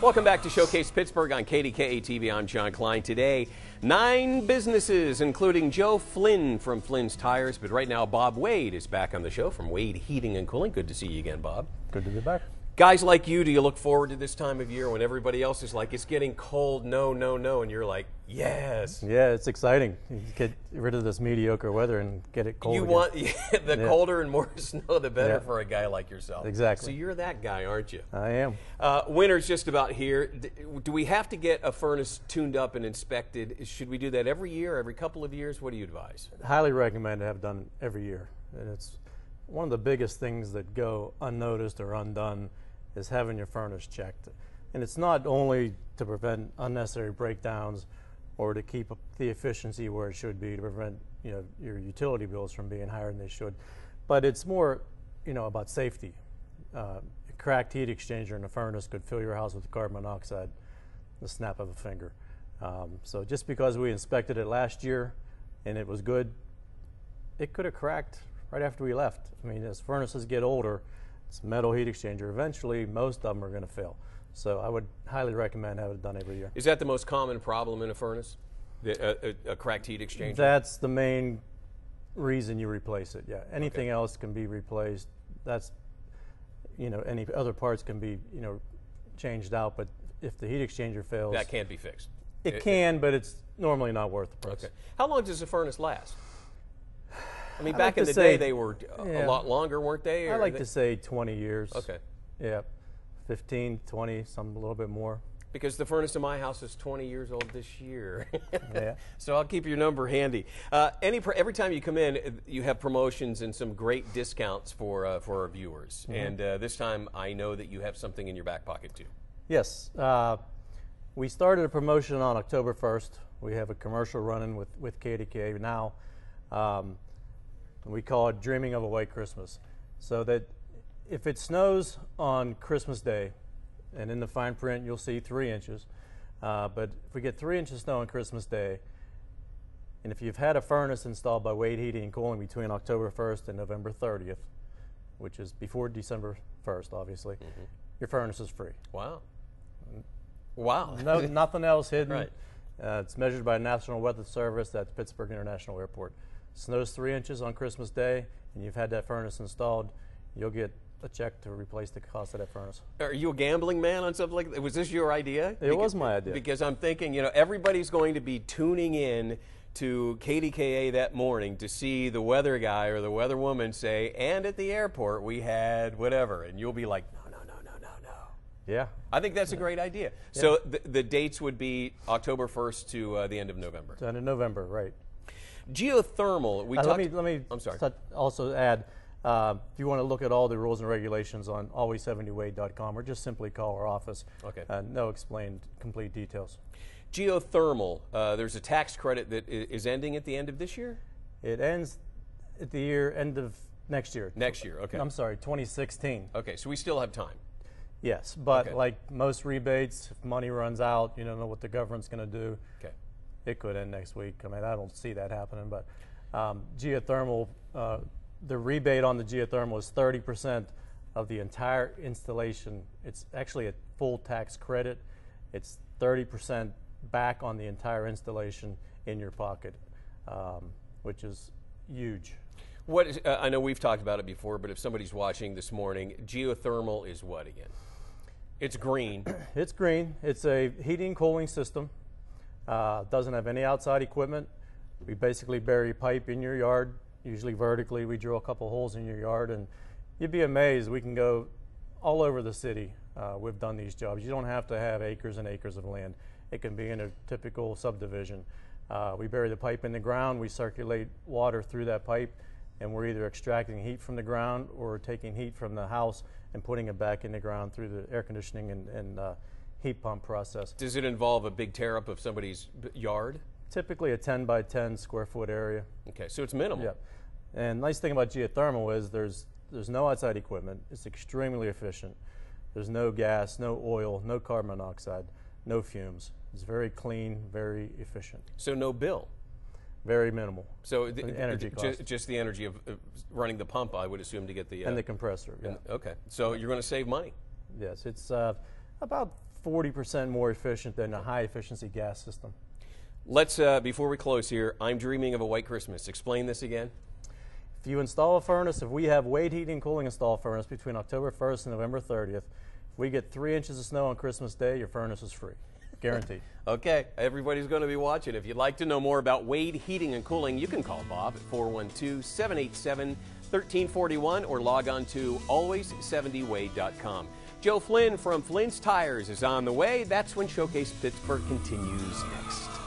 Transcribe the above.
Welcome back to Showcase Pittsburgh on KDKA TV. I'm John Klein. Today, 9 businesses, including Joe Flynn from Flynn's Tires. But right now, Bob Wade is back on the show from Wade Heating and Cooling. Good to see you again, Bob. Good to be back. Guys like you, do you look forward to this time of year when everybody else is like, it's getting cold, no, no, no, and you're like, yes. Yeah, it's exciting. You get rid of this mediocre weather and get it cold. You again. want the colder and more snow, the better for a guy like yourself. Exactly. So you're that guy, aren't you? I am. Winter's just about here. Do we have to get a furnace tuned up and inspected? Should we do that every year, every couple of years? What do you advise? Highly recommend to have done every year. And it's one of the biggest things that go unnoticed or undone is having your furnace checked. And it's not only to prevent unnecessary breakdowns or to keep the efficiency where it should be, to prevent your utility bills from being higher than they should, but it's more about safety. A cracked heat exchanger in a furnace could fill your house with carbon monoxide the snap of a finger. So just because we inspected it last year and it was good, it could have cracked right after we left. I mean, as furnaces get older, it's a metal heat exchanger. Eventually, most of them are going to fail. So I would highly recommend having it done every year. Is that the most common problem in a furnace? A cracked heat exchanger? That's the main reason you replace it, yeah. Anything else can be replaced. That's, any other parts can be, changed out, but if the heat exchanger fails... That can't be fixed. It can, but it's normally not worth the price. Okay. How long does a furnace last? I mean, back in the day, they were a lot longer, weren't they? I like to say 20 years. Okay. Yeah, 15, 20, some a little bit more. Because the furnace in my house is 20 years old this year. Yeah. So I'll keep your number handy. Every time you come in, you have promotions and some great discounts for our viewers. Mm-hmm. And this time, I know that you have something in your back pocket, too. Yes. We started a promotion on October 1st. We have a commercial running with KDK now. We call it Dreaming of a White Christmas. So that if it snows on Christmas Day, and in the fine print you'll see 3 inches, but if we get 3 inches of snow on Christmas Day, and if you've had a furnace installed by Wade Heating and Cooling between October 1st and November 30th, which is before December 1st, obviously, your furnace is free. Wow. Wow. No, nothing else hidden. Right. It's measured by National Weather Service at Pittsburgh International Airport. Snows 3 inches on Christmas Day, and you've had that furnace installed, you'll get a check to replace the cost of that furnace. Are you a gambling man on something like that? Was this your idea? It was my idea. Because I'm thinking, everybody's going to be tuning in to KDKA that morning to see the weather guy or the weather woman say, and at the airport we had whatever, and you'll be like, no. Yeah. I think that's a great idea. Yeah. So the dates would be October 1st to the end of November. To the end of November, right. Geothermal. Let me I'm sorry. Also add, if you want to look at all the rules and regulations on always70wade.com, or just simply call our office. Okay. No explained complete details. Geothermal. There's a tax credit that is ending at the end of this year? It ends at the end of next year. Next year, okay. I'm sorry, 2016. Okay, so we still have time. Yes, but like most rebates, if money runs out, you don't know what the government's going to do. Okay. It could end next week. I mean, I don't see that happening, but geothermal, the rebate on the geothermal is 30% of the entire installation. It's actually a full tax credit. It's 30% back on the entire installation in your pocket, which is huge. I know we've talked about it before, but if somebody's watching this morning, geothermal is what again? It's green. It's green. It's a heating and cooling system. Doesn't have any outside equipment. We basically bury pipe in your yard, usually vertically. We drill a couple holes in your yard, and you'd be amazed. We can go all over the city. We've done these jobs. You don't have to have acres and acres of land. It can be in a typical subdivision. We bury the pipe in the ground. We circulate water through that pipe, and we're either extracting heat from the ground or taking heat from the house and putting it back in the ground through the air conditioning and heat pump process. Does it involve a big tear up of somebody's yard? Typically a 10 by 10 square foot area. Okay, so it's minimal. Yeah. And nice thing about geothermal is there's no outside equipment. It's extremely efficient. There's no gas, no oil, no carbon monoxide, no fumes. It's very clean, very efficient. So no bill? Very minimal. So energy cost. Just the energy of running the pump, I would assume, to get the... and the compressor, yeah. Okay, so you're going to save money. Yes, it's about 40% more efficient than a high-efficiency gas system. Let's, before we close here, I'm dreaming of a white Christmas. Explain this again. If you install a furnace, if we have Wade Heating and Cooling install a furnace between October 1st and November 30th, if we get 3 inches of snow on Christmas Day, your furnace is free. Guaranteed. Okay, everybody's going to be watching. If you'd like to know more about Wade Heating and Cooling, you can call Bob at 412-787-1341 or log on to always70wade.com. Joe Flynn from Flynn's Tires is on the way. That's when Showcase Pittsburgh continues next.